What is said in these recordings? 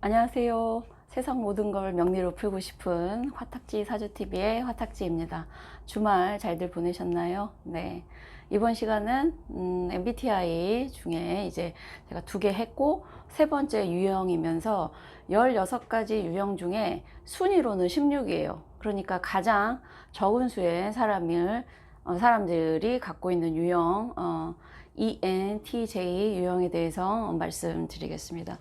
안녕하세요. 세상 모든 걸 명리로 풀고 싶은 화탁지 사주TV의 화탁지입니다. 주말 잘들 보내셨나요? 네. 이번 시간은 MBTI 중에 이제 제가 2개 했고, 세 번째 유형이면서 16가지 유형 중에 순위로는 16이에요. 그러니까 가장 적은 수의 사람들이 갖고 있는 유형, ENTJ 유형에 대해서 말씀드리겠습니다.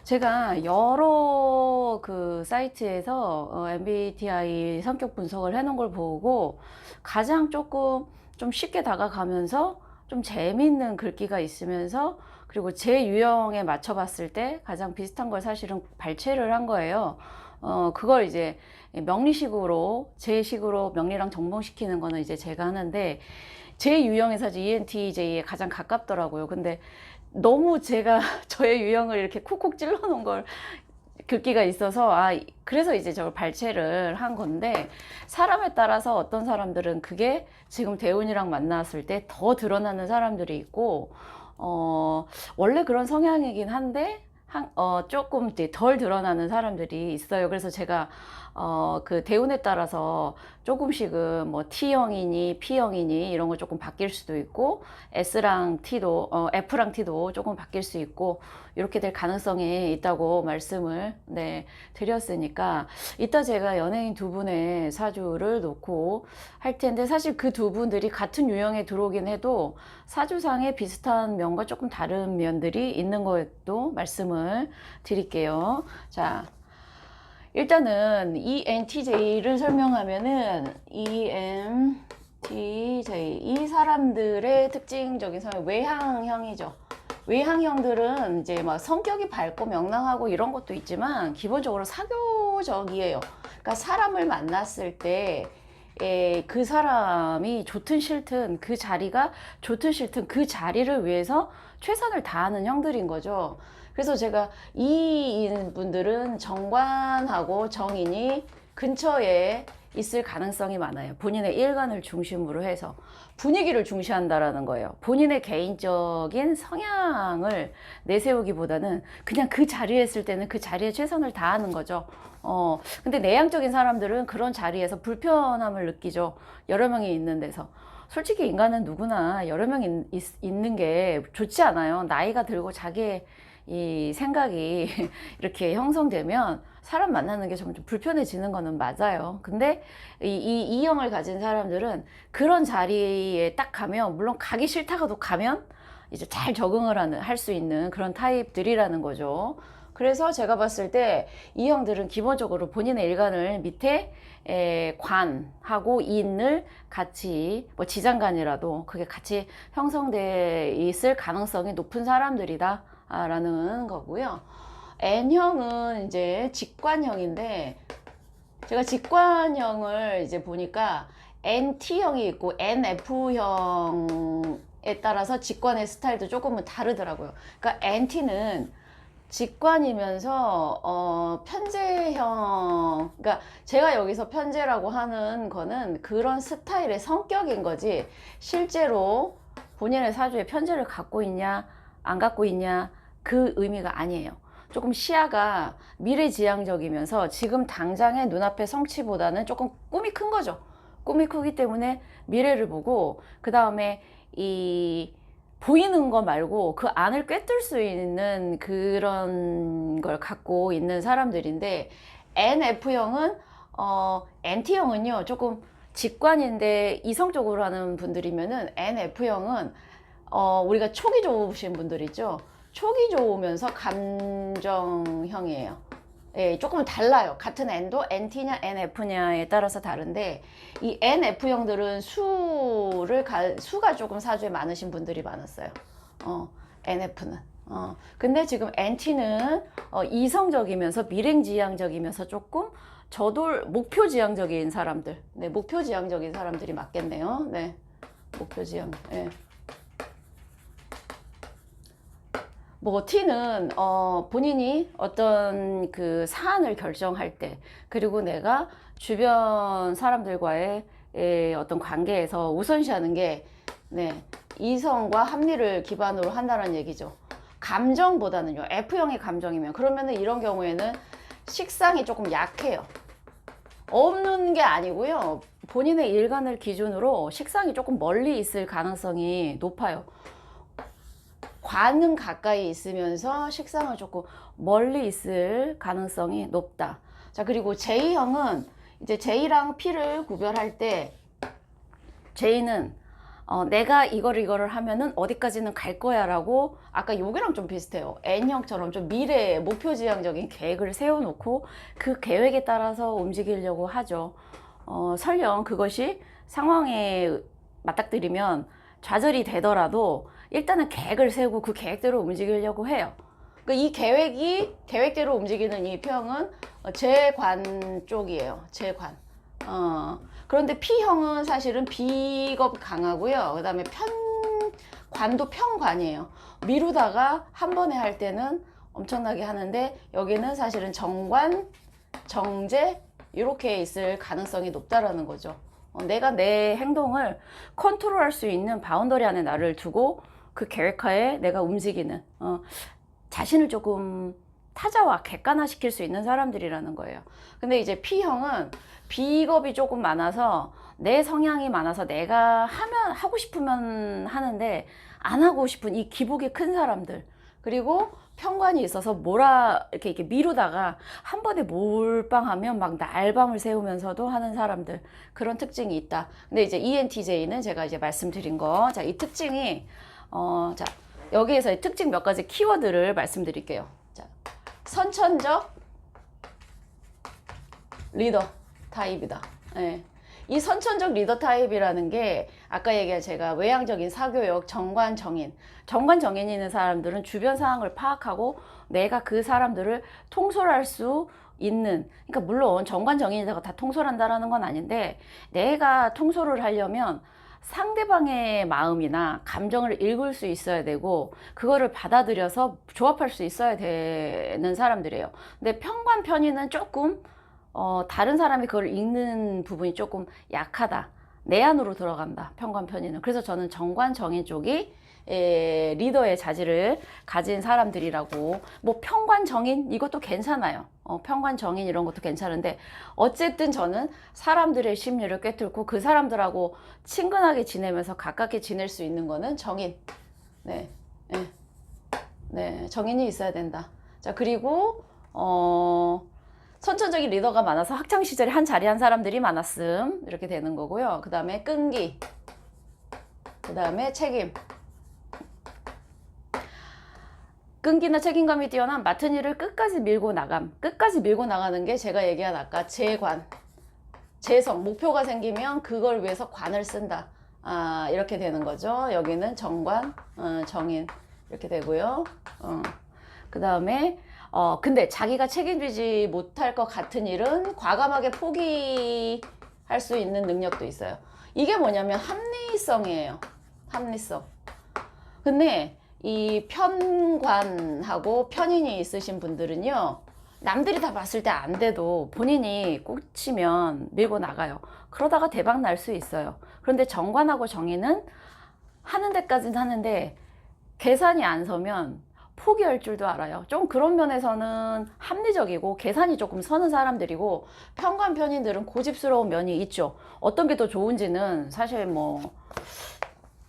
제가 여러 그 사이트에서 MBTI 성격 분석을 해놓은 걸 보고 가장 조금 좀 쉽게 다가가면서 좀 재미있는 글귀가 있으면서, 그리고 제 유형에 맞춰 봤을 때 가장 비슷한 걸 사실은 발췌를 한 거예요. 그걸 이제 명리식으로, 제 식으로 명리랑 정봉시키는 거는 이제 제가 하는데, 제 유형이 사실 ENTJ에 가장 가깝더라고요. 근데 너무 제가 저의 유형을 이렇게 콕콕 찔러 놓은 걸 글귀가 있어서, 그래서 이제 저걸 발췌를 한 건데, 사람에 따라서 어떤 사람들은 그게 지금 대운이랑 만났을 때 더 드러나는 사람들이 있고, 원래 그런 성향이긴 한데, 조금 덜 드러나는 사람들이 있어요. 그래서 제가 그 대운에 따라서 조금씩은 뭐 T형이니 P형이니 이런 거 조금 바뀔 수도 있고, S랑 T도 F랑 T도 조금 바뀔 수 있고, 이렇게 될 가능성이 있다고 말씀을 드렸으니까, 이따 제가 연예인 2분의 사주를 놓고 할 텐데, 사실 그 2분들이 같은 유형에 들어오긴 해도 사주상의 비슷한 면과 조금 다른 면들이 있는 것도 말씀을 드릴게요. 자, 일단은 ENTJ를 설명하면은, ENTJ, 이 사람들의 특징적인 성향, 외향형이죠. 외향형들은 이제 막 성격이 밝고 명랑하고 이런 것도 있지만 기본적으로 사교적이에요. 그러니까 사람을 만났을 때 그 사람이 좋든 싫든, 그 자리가 좋든 싫든 그 자리를 위해서 최선을 다하는 형들인 거죠. 그래서 제가 이 분들은 정관하고 정인이 근처에 있을 가능성이 많아요. 본인의 일관을 중심으로 해서 분위기를 중시한다라는 거예요. 본인의 개인적인 성향을 내세우기보다는 그냥 그 자리에 있을 때는 그 자리에 최선을 다하는 거죠. 근데 내향적인 사람들은 그런 자리에서 불편함을 느끼죠. 여러 명이 있는 데서. 솔직히 인간은 누구나 여러 명 있는 게 좋지 않아요. 나이가 들고 자기의 이 생각이 이렇게 형성되면 사람 만나는 게 점점 불편해지는 거는 맞아요. 근데 이 형을 가진 사람들은 그런 자리에 딱 가면, 물론 가기 싫다가도 가면 이제 잘 적응을 할 수 있는 그런 타입들이라는 거죠. 그래서 제가 봤을 때 이 형들은 기본적으로 본인의 일관을 밑에 관하고 인을 같이, 뭐 지장간이라도 그게 같이 형성돼 있을 가능성이 높은 사람들이다 라는 거고요. N형은 이제 직관형인데, 제가 직관형을 이제 보니까 NT형이 있고 NF형에 따라서 직관의 스타일도 조금은 다르더라고요. 그러니까 NT는 직관이면서 편재형, 그러니까 제가 여기서 편재라고 하는 거는 그런 스타일의 성격인 거지, 실제로 본인의 사주에 편재를 갖고 있냐 안 갖고 있냐 그 의미가 아니에요. 조금 시야가 미래지향적이면서 지금 당장의 눈앞의 성취보다는 조금 꿈이 큰 거죠. 꿈이 크기 때문에 미래를 보고, 그 다음에 이 보이는 거 말고 그 안을 꿰뚫을 수 있는 그런 걸 갖고 있는 사람들인데, NF형은 NT형은요 조금 직관인데 이성적으로 하는 분들이면은, NF형은 우리가 촉이 좋으신 분들 있죠. 촉이 좋으면서 감정형이에요. 예, 조금은 달라요. 같은 N도 NT냐 NF냐에 따라서 다른데, 이 NF형들은 수가 조금 사주에 많으신 분들이 많았어요. NF는. 근데 지금 NT는 이성적이면서 미래지향적이면서 조금 목표지향적인 사람들. 네, 목표지향적인 사람들이 맞겠네요. 네, 목표지향. 네. 뭐 T는 본인이 어떤 그 사안을 결정할 때, 그리고 내가 주변 사람들과의 어떤 관계에서 우선시하는 게 이성과 합리를 기반으로 한다는 얘기죠. 감정보다는요, F형의 감정이면, 그러면은 이런 경우에는 식상이 조금 약해요. 없는 게 아니고요. 본인의 일관을 기준으로 식상이 조금 멀리 있을 가능성이 높아요. 관은 가까이 있으면서 식상은 조금 멀리 있을 가능성이 높다. 자, 그리고 J형은 이제 J랑 P를 구별할 때 J는 내가 이거를 하면은 어디까지는 갈 거야 라고, 아까 요게랑 좀 비슷해요. N형처럼 좀 미래 목표지향적인 계획을 세워놓고 그 계획에 따라서 움직이려고 하죠. 설령 그것이 상황에 맞닥뜨리면 좌절이 되더라도 일단은 계획을 세우고 그 계획대로 움직이려고 해요. 그러니까 이 계획대로 움직이는 이 P형은 재관 쪽이에요. 재관. 그런데 P형은 사실은 비겁 강하고요. 그 다음에 관도 평관이에요. 미루다가 한 번에 할 때는 엄청나게 하는데, 여기는 사실은 정관, 정제 이렇게 있을 가능성이 높다라는 거죠. 내가 내 행동을 컨트롤할 수 있는 바운더리 안에 나를 두고 그 계획하에 내가 움직이는, 자신을 조금 타자와 객관화 시킬 수 있는 사람들이라는 거예요. 근데 이제 P형은 비겁이 조금 많아서, 내 성향이 많아서 내가 하고 싶으면 하는데 안 하고 싶은 이 기복이 큰 사람들, 그리고 편관이 있어서 이렇게 미루다가 한 번에 몰빵하면 막 날밤을 새우면서도 하는 사람들, 그런 특징이 있다. 근데 이제 ENTJ는 제가 이제 말씀드린 거, 자, 이 특징이 자, 여기에서 특징 몇 가지 키워드를 말씀드릴게요. 자, 선천적 리더 타입이다. 네. 이 선천적 리더 타입이라는 게 아까 얘기한 제가 외향적인 사교역, 정관정인 있는 사람들은 주변 상황을 파악하고 내가 그 사람들을 통솔할 수 있는, 그러니까 물론 정관정인이다가 다 통솔한다라는 건 아닌데, 내가 통솔을 하려면 상대방의 마음이나 감정을 읽을 수 있어야 되고 그거를 받아들여서 조합할 수 있어야 되는 사람들이에요. 근데 편관편의는 조금 다른 사람이 그걸 읽는 부분이 조금 약하다. 내 안으로 들어간다. 편관편의는. 그래서 저는 정관정인 쪽이 리더의 자질을 가진 사람들이라고. 뭐 편관정인 이것도 괜찮아요. 편관정인 이런 것도 괜찮은데, 어쨌든 저는 사람들의 심리를 꿰뚫고 그 사람들하고 친근하게 지내면서 가깝게 지낼 수 있는 거는 정인. 네, 네, 네, 정인이 있어야 된다. 자, 그리고 선천적인 리더가 많아서 학창시절에 한 자리 한 사람들이 많았음, 이렇게 되는 거고요. 그 다음에 끈기, 그 다음에 책임. 끈기나 책임감이 뛰어난 맡은 일을 끝까지 밀고 나가는 게 제가 얘기한 아까 재관, 재성, 목표가 생기면 그걸 위해서 관을 쓴다. 이렇게 되는 거죠. 여기는 정관, 정인 이렇게 되고요. 그 다음에 근데 자기가 책임지지 못할 것 같은 일은 과감하게 포기할 수 있는 능력도 있어요. 이게 뭐냐면 합리성이에요. 합리성. 근데 이 편관하고 편인이 있으신 분들은요, 남들이 다 봤을 때 안 돼도 본인이 꽂히면 밀고 나가요. 그러다가 대박 날 수 있어요. 그런데 정관하고 정인은 하는 데까지는 하는데 계산이 안 서면 포기할 줄도 알아요. 좀 그런 면에서는 합리적이고 계산이 조금 서는 사람들이고, 편관 편인들은 고집스러운 면이 있죠. 어떤 게 더 좋은지는 사실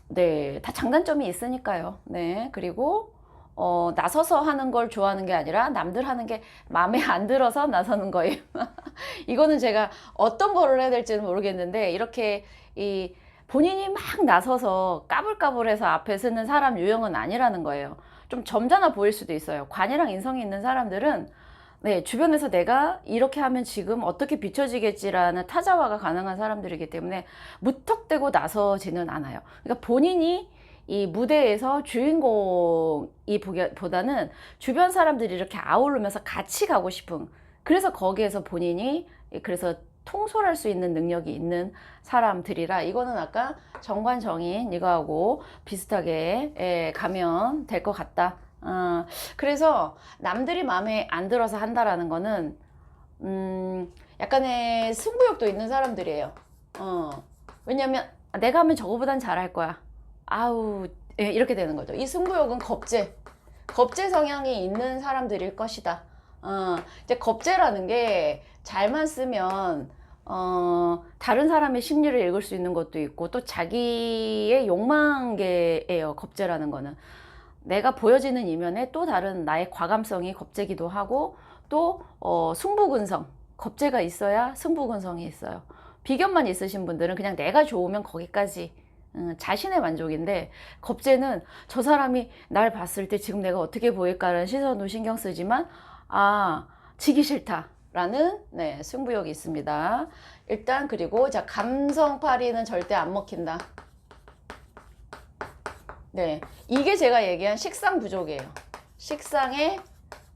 네, 다 장단점이 있으니까요. 네, 그리고 나서서 하는 걸 좋아하는 게 아니라 남들 하는 게 마음에 안 들어서 나서는 거예요. 이거는 제가 어떤 거를 해야 될지는 모르겠는데, 이렇게 본인이 막 나서서 까불까불해서 앞에 서는 사람 유형은 아니라는 거예요. 좀 점잖아 보일 수도 있어요. 관이랑 인성이 있는 사람들은 네, 주변에서 내가 이렇게 하면 지금 어떻게 비춰지겠지라는 타자화가 가능한 사람들이기 때문에 무턱대고 나서지는 않아요. 그러니까 본인이 이 무대에서 주인공이 보다는 주변 사람들이 이렇게 아우르면서 같이 가고 싶은, 그래서 거기에서 본인이 그래서 통솔할 수 있는 능력이 있는 사람들이라, 이거는 아까 정관정인 이거하고 비슷하게 가면 될 것 같다. 그래서 남들이 마음에 안 들어서 한다라는 거는 약간의 승부욕도 있는 사람들이에요. 왜냐면 내가 하면 저거보단 잘할 거야. 아우, 이렇게 되는 거죠. 이 승부욕은 겁제. 겁재 성향이 있는 사람들일 것이다. 이제 겁재라는 게 잘만 쓰면 다른 사람의 심리를 읽을 수 있는 것도 있고 또 자기의 욕망계예요. 겁재라는 거는 내가 보여지는 이면에 또 다른 나의 과감성이 겁재기도 하고 또 승부근성, 겁재가 있어야 승부근성이 있어요. 비견만 있으신 분들은 그냥 내가 좋으면 거기까지 자신의 만족인데, 겁재는 저 사람이 날 봤을 때 지금 내가 어떻게 보일까라는 시선도 신경 쓰지만 지기 싫다라는 승부욕이 있습니다. 일단 그리고 자, 감성파리는 절대 안 먹힌다. 네, 이게 제가 얘기한 식상 부족이에요. 식상에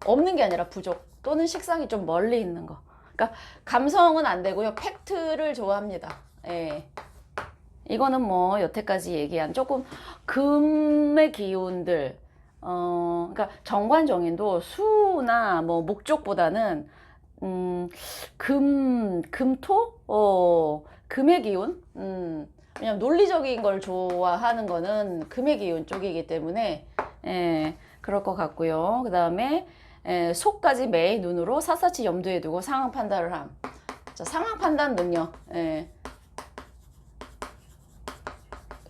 없는 게 아니라 부족 또는 식상이 좀 멀리 있는 거. 그러니까 감성은 안 되고요. 팩트를 좋아합니다. 예. 이거는 뭐 여태까지 얘기한 조금 금의 기운들, 그러니까 정관정인도 수나 뭐 목적보다는 금토, 금의 기운, 왜냐면 논리적인 걸 좋아하는 거는 금의 기운 쪽이기 때문에 그럴 것 같고요. 그 다음에 속까지 매의 눈으로 샅샅이 염두에 두고 상황 판단을 함. 자, 상황 판단 능력.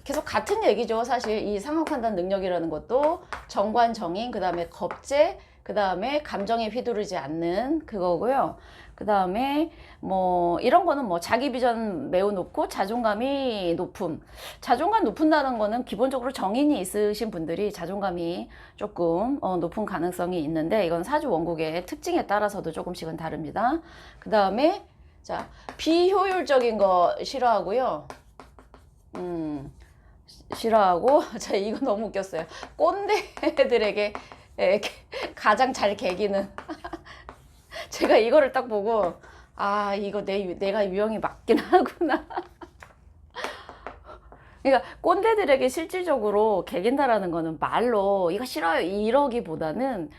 계속 같은 얘기죠. 사실 이 상황 판단 능력이라는 것도 정관 정인, 그 다음에 겁재, 그 다음에 감정에 휘두르지 않는 그거고요. 그 다음에 뭐 이런 거는 뭐 자기 비전 매우 높고 자존감이 높음. 자존감 높은다는 거는 기본적으로 정인이 있으신 분들이 자존감이 조금 높은 가능성이 있는데, 이건 사주 원국의 특징에 따라서도 조금씩은 다릅니다. 그 다음에 자, 비효율적인 거 싫어하고요. 싫어하고 자, 이거 너무 웃겼어요. 꼰대들에게 가장 잘 개기는 제가 이거를 딱 보고 이거 내가 유형이 맞긴 하구나. 그러니까 꼰대들에게 실질적으로 개긴다라는 거는 말로 이거 싫어요 이러기보다는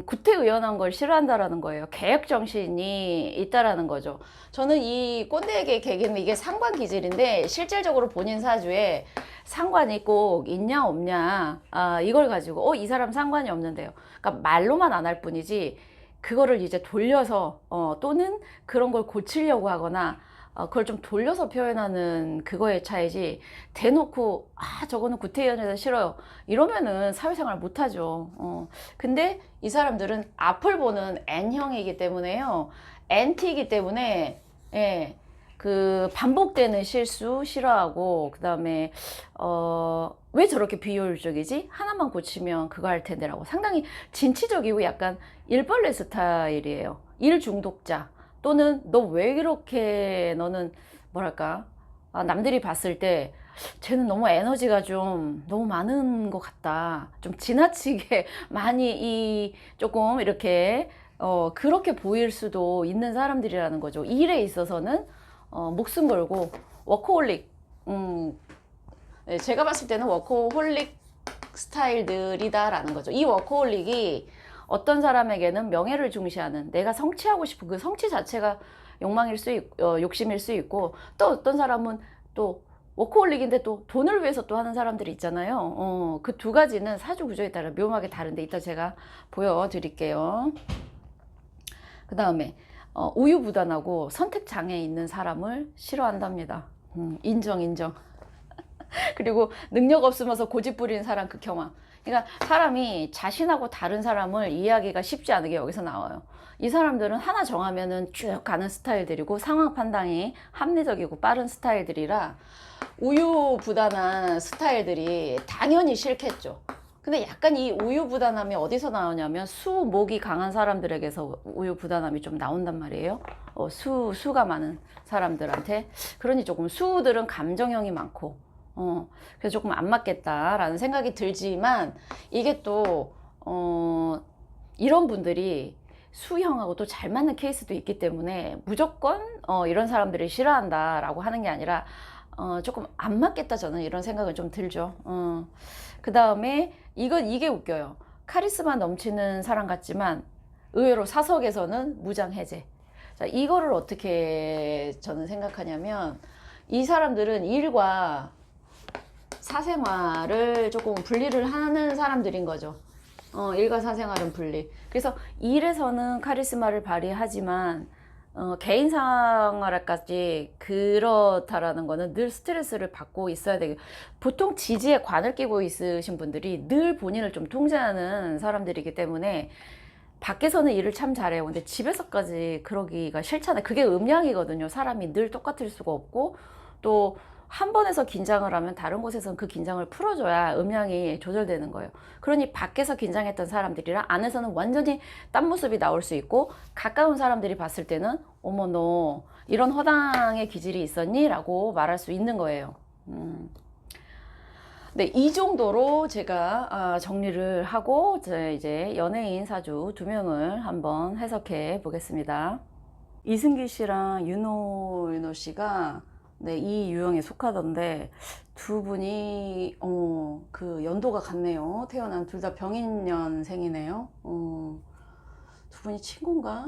구태의연한 걸 싫어한다라는 거예요. 계획정신이 있다라는 거죠. 저는 이 꼰대에게 개기는 이게 상관 기질인데, 실질적으로 본인 사주에 상관이 꼭 있냐 없냐 이걸 가지고 이 사람 상관이 없는데요. 그러니까 말로만 안 할 뿐이지 그거를 이제 돌려서 또는 그런 걸 고치려고 하거나 그걸 좀 돌려서 표현하는 그거의 차이지, 대놓고 저거는 구태연애가 싫어요 이러면은 사회생활 못하죠. 근데 이 사람들은 앞을 보는 N형이기 때문에요. NT이기 때문에 그 반복되는 실수 싫어하고, 그 다음에 왜 저렇게 비효율적이지? 하나만 고치면 그거 할 텐데라고 상당히 진취적이고 약간 일벌레 스타일이에요. 일 중독자 또는 너 왜 이렇게 너는 뭐랄까 남들이 봤을 때 쟤는 너무 에너지가 좀 너무 많은 것 같다, 좀 지나치게 많이 조금 이렇게 그렇게 보일 수도 있는 사람들이라는 거죠. 일에 있어서는 목숨 걸고 워커홀릭, 제가 봤을 때는 워커홀릭 스타일들이다라는 거죠. 이 워커홀릭이 어떤 사람에게는 명예를 중시하는, 내가 성취하고 싶은 그 성취 자체가 욕망일 수 있고 욕심일 수 있고, 또 어떤 사람은 또 워커홀릭인데 또 돈을 위해서 또 하는 사람들이 있잖아요. 그 두 가지는 사주 구조에 따라 묘하게 다른데 이따 제가 보여드릴게요. 그 다음에 우유부단하고 선택장애 있는 사람을 싫어한답니다. 인정. 그리고 능력 없으면서 고집 부리는 사람 극혐함. 그러니까 사람이 자신하고 다른 사람을 이해하기가 쉽지 않은 게 여기서 나와요. 이 사람들은 하나 정하면은 쭉 가는 스타일들이고 상황 판단이 합리적이고 빠른 스타일들이라 우유부단한 스타일들이 당연히 싫겠죠. 근데 약간 이 우유부단함이 어디서 나오냐면 수목이 강한 사람들에게서 우유부단함이 좀 나온단 말이에요. 수가 많은 사람들한테. 그러니 조금 수들은 감정형이 많고 그래서 조금 안 맞겠다라는 생각이 들지만, 이게 또 이런 분들이 수형하고 또 잘 맞는 케이스도 있기 때문에 무조건 이런 사람들이 싫어한다라고 하는 게 아니라 조금 안 맞겠다, 저는 이런 생각은 좀 들죠. 그 다음에 이게 웃겨요. 카리스마 넘치는 사람 같지만 의외로 사석에서는 무장해제. 자, 이거를 어떻게 저는 생각하냐면, 이 사람들은 일과 사생활을 조금 분리를 하는 사람들인 거죠. 일과 사생활은 분리. 그래서 일에서는 카리스마를 발휘하지만 개인 생활까지 그렇다라는 거는 늘 스트레스를 받고 있어야 되고, 보통 지지에 관을 끼고 있으신 분들이 늘 본인을 좀 통제하는 사람들이기 때문에 밖에서는 일을 참 잘해요. 근데 집에서까지 그러기가 싫잖아요. 그게 음양이거든요. 사람이 늘 똑같을 수가 없고, 또 한 번에서 긴장을 하면 다른 곳에서는 그 긴장을 풀어줘야 음양이 조절되는 거예요. 그러니 밖에서 긴장했던 사람들이랑 안에서는 완전히 딴 모습이 나올 수 있고, 가까운 사람들이 봤을 때는 어머 너 이런 허당의 기질이 있었니? 라고 말할 수 있는 거예요. 네, 이 정도로 제가 정리를 하고 이제 연예인 사주 2명을 한번 해석해 보겠습니다. 이승기 씨랑 윤호 씨가 네, 이 유형에 속하던데 두 분이 그 연도가 같네요. 태어난 둘 다 병인년생이네요. 두 분이 친구인가?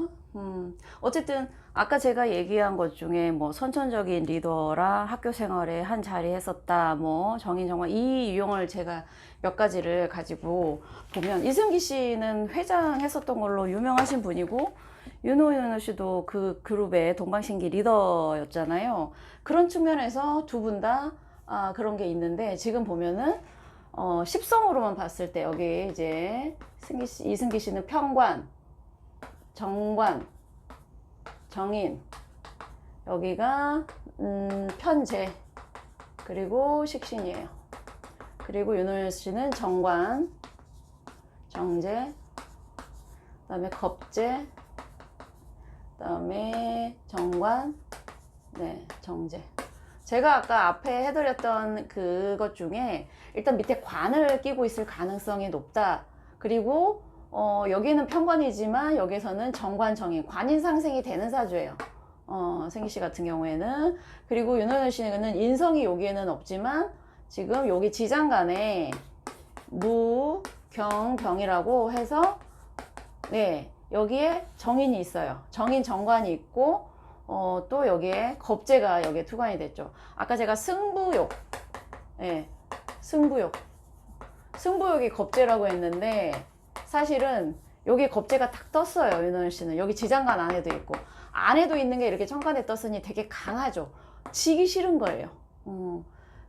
어쨌든 아까 제가 얘기한 것 중에 뭐 선천적인 리더라, 학교 생활에 한 자리 했었다, 뭐 정인 정말 이 유형을 제가 몇 가지를 가지고 보면, 이승기 씨는 회장 했었던 걸로 유명하신 분이고, 윤호 씨도 그 그룹의 동방신기 리더였잖아요. 그런 측면에서 두 분 다 그런 게 있는데, 지금 보면은 십성으로만 봤을 때 여기 이제 이승기 씨는 평관, 정관, 정인, 여기가 편재, 그리고 식신이에요. 그리고 윤호 씨는 정관, 정재, 그 다음에 겁재, 그 다음에 정관, 네, 정재. 제가 아까 앞에 해드렸던 그것 중에 일단 밑에 관을 끼고 있을 가능성이 높다. 그리고 여기는 편관이지만 여기서는 정관, 정인, 관인 상생이 되는 사주예요. 승기 씨 같은 경우에는. 그리고 윤호연 씨는 인성이 여기에는 없지만 지금 여기 지장간에 무, 경, 병이라고 해서 네, 여기에 정인이 있어요. 정인 정관이 있고 또 여기에 겁재가 여기에 투관이 됐죠. 아까 제가 승부욕, 네, 승부욕이 겁재라고 했는데 사실은 여기 겁재가 탁 떴어요. 윤호연 씨는 여기 지장간 안에도 있고, 안에도 있는 게 이렇게 천간에 떴으니 되게 강하죠. 지기 싫은 거예요.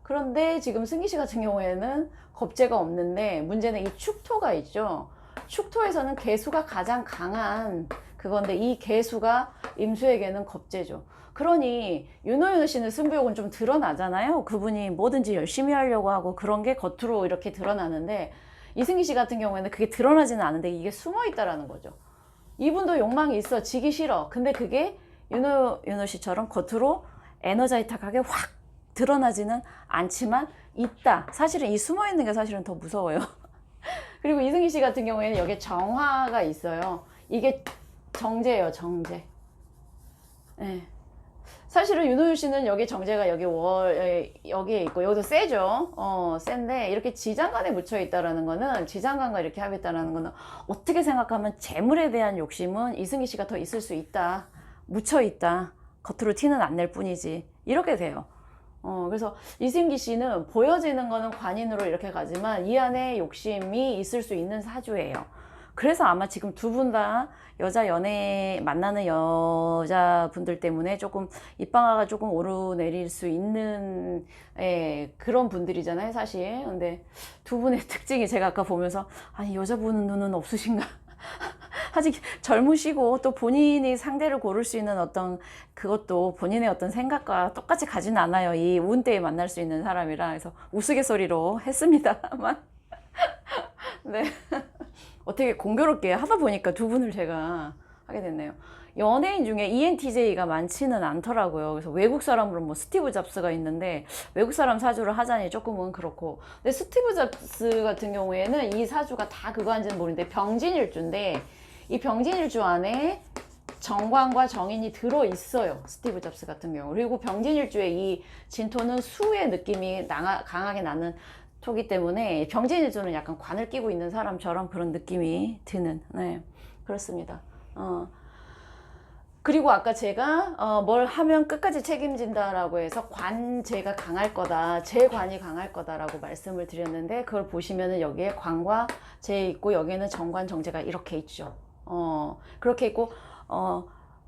그런데 지금 승기 씨 같은 경우에는 겁재가 없는데 문제는 이 축토가 있죠. 축토에서는 개수가 가장 강한 그건데 이 개수가 임수에게는 겁재죠. 그러니 윤호윤 씨는 승부욕은 좀 드러나잖아요. 그분이 뭐든지 열심히 하려고 하고 그런 게 겉으로 이렇게 드러나는데, 이승기 씨 같은 경우에는 그게 드러나지는 않은데 이게 숨어 있다라는 거죠. 이분도 욕망이 있어. 지기 싫어. 근데 그게 윤호 씨처럼 겉으로 에너자이틱하게 확 드러나지는 않지만 있다. 사실은 이 숨어 있는 게 사실은 더 무서워요. 그리고 이승기 씨 같은 경우에는 여기에 정화가 있어요. 이게 정제예요, 정제. 네. 사실은 윤호윤 씨는 여기 정제가 여기에 있고, 여기도 세죠. 센데, 이렇게 지장간에 묻혀 있다라는 거는, 지장간과 이렇게 합했다라는 거는, 어떻게 생각하면 재물에 대한 욕심은 이승기 씨가 더 있을 수 있다. 묻혀 있다. 겉으로 티는 안 낼 뿐이지. 이렇게 돼요. 그래서 이승기 씨는 보여지는 거는 관인으로 이렇게 가지만 이 안에 욕심이 있을 수 있는 사주예요. 그래서 아마 지금 두 분 다 여자 연애 만나는 여자분들 때문에 조금 입방아가 조금 오르내릴 수 있는 그런 분들이잖아요, 사실. 근데 두 분의 특징이 제가 아까 보면서 아니 여자분 눈은 없으신가? 아직 젊으시고 또 본인이 상대를 고를 수 있는 어떤 그것도 본인의 어떤 생각과 똑같이 가진 않아요. 이 운때에 만날 수 있는 사람이라. 그래서 우스갯소리로 했습니다만 네. 어떻게 공교롭게 하다 보니까 두 분을 제가 하게 됐네요. 연예인 중에 ENTJ가 많지는 않더라고요. 그래서 외국 사람으로 뭐 스티브 잡스가 있는데 외국 사람 사주를 하자니 조금은 그렇고, 근데 스티브 잡스 같은 경우에는 이 사주가 다 그거 한지는 모르는데 병진일주인데 이 병진일주 안에 정관과 정인이 들어있어요. 스티브 잡스 같은 경우. 그리고 병진일주에 이 진토는 수의 느낌이 강하게 나는 토기 때문에 병진일주는 약간 관을 끼고 있는 사람처럼 그런 느낌이 드는, 네, 그렇습니다. 그리고 아까 제가 뭘 하면 끝까지 책임진다라고 해서 관제가 강할 거다, 제관이 강할 거다라고 말씀을 드렸는데, 그걸 보시면은 여기에 관과 제 있고 여기에는 정관 정제가 이렇게 있죠. 그렇게 있고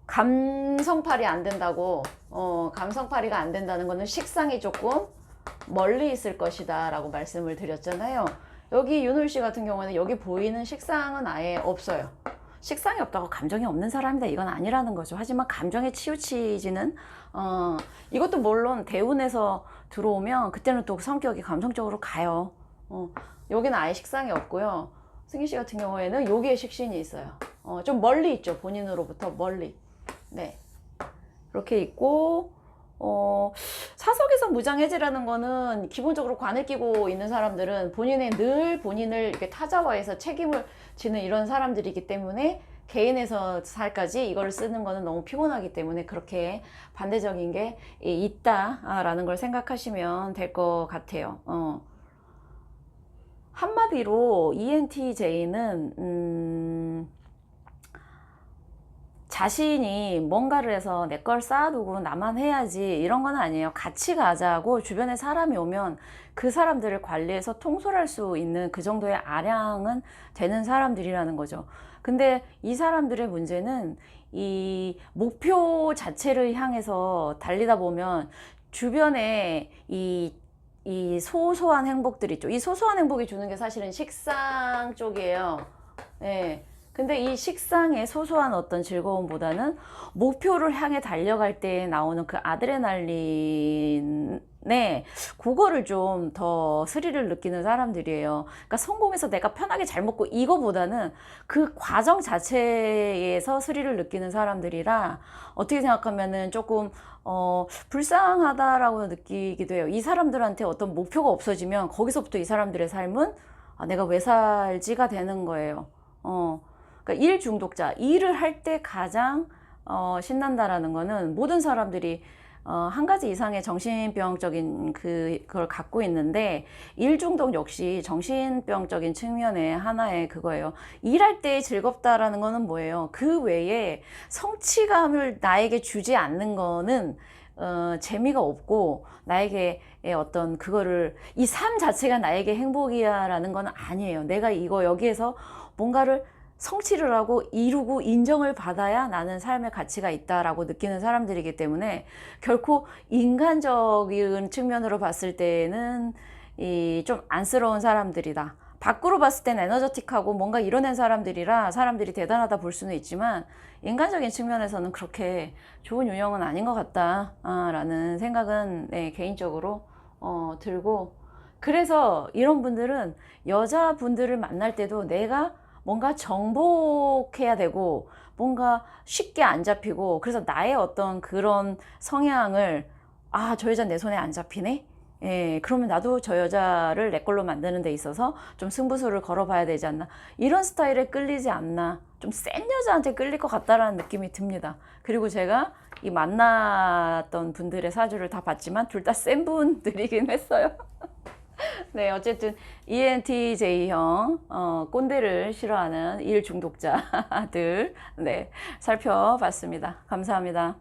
감성팔이 안 된다고, 감성팔이가 안 된다는 거는 식상이 조금 멀리 있을 것이다 라고 말씀을 드렸잖아요. 여기 윤홀 씨 같은 경우는 여기 보이는 식상은 아예 없어요. 식상이 없다고 감정이 없는 사람이다, 이건 아니라는 거죠. 하지만 감정에 치우치지는, 이것도 물론 대운에서 들어오면 그때는 또 성격이 감성적으로 가요. 여기는 아예 식상이 없고요. 승희 씨 같은 경우에는 여기에 식신이 있어요. 좀 멀리 있죠. 본인으로부터 멀리. 네. 그렇게 있고, 사석에서 무장해제라는 거는 기본적으로 관을 끼고 있는 사람들은 늘 본인을 이렇게 타자화해서 책임을 지는 이런 사람들이기 때문에 개인에서 살까지 이걸 쓰는 거는 너무 피곤하기 때문에 그렇게 반대적인 게 있다라는 걸 생각하시면 될 것 같아요. 한마디로 ENTJ는 자신이 뭔가를 해서 내 걸 쌓아두고 나만 해야지 이런 건 아니에요. 같이 가자고 주변에 사람이 오면 그 사람들을 관리해서 통솔할 수 있는 그 정도의 아량은 되는 사람들이라는 거죠. 근데 이 사람들의 문제는 이 목표 자체를 향해서 달리다 보면 주변에 이 소소한 행복들 있죠. 이 소소한 행복이 주는 게 사실은 식상 쪽이에요. 네. 근데 이 식상의 소소한 어떤 즐거움보다는 목표를 향해 달려갈 때 나오는 그 아드레날린에 그거를 좀 더 스릴을 느끼는 사람들이에요. 그러니까 성공해서 내가 편하게 잘 먹고 이거보다는 그 과정 자체에서 스릴을 느끼는 사람들이라 어떻게 생각하면은 조금 불쌍하다라고 느끼기도 해요. 이 사람들한테 어떤 목표가 없어지면 거기서부터 이 사람들의 삶은 내가 왜 살지가 되는 거예요. 그러니까 일 중독자, 일을 할 때 가장 신난다라는 거는 모든 사람들이 한 가지 이상의 정신병적인 그걸 갖고 있는데, 일 중독 역시 정신병적인 측면의 하나의 그거예요. 일할 때 즐겁다라는 거는 뭐예요? 그 외에 성취감을 나에게 주지 않는 거는 재미가 없고, 나에게 어떤 그거를 이 삶 자체가 나에게 행복이야 라는 건 아니에요. 내가 여기에서 뭔가를 성취를 하고 이루고 인정을 받아야 나는 삶의 가치가 있다라고 느끼는 사람들이기 때문에 결코 인간적인 측면으로 봤을 때는 좀 안쓰러운 사람들이다. 밖으로 봤을 땐 에너저틱하고 뭔가 이뤄낸 사람들이라 사람들이 대단하다 볼 수는 있지만 인간적인 측면에서는 그렇게 좋은 유형은 아닌 것 같다라는 생각은 개인적으로 들고, 그래서 이런 분들은 여자분들을 만날 때도 내가 뭔가 정복해야 되고 뭔가 쉽게 안 잡히고, 그래서 나의 어떤 그런 성향을 저 여자 내 손에 안 잡히네? 그러면 나도 저 여자를 내 걸로 만드는 데 있어서 좀 승부수를 걸어봐야 되지 않나, 이런 스타일에 끌리지 않나, 좀 센 여자한테 끌릴 것 같다라는 느낌이 듭니다. 그리고 제가 이 만났던 분들의 사주를 다 봤지만 둘 다 센 분들이긴 했어요. 네, 어쨌든 ENTJ형 꼰대를 싫어하는 일 중독자들 살펴봤습니다. 감사합니다.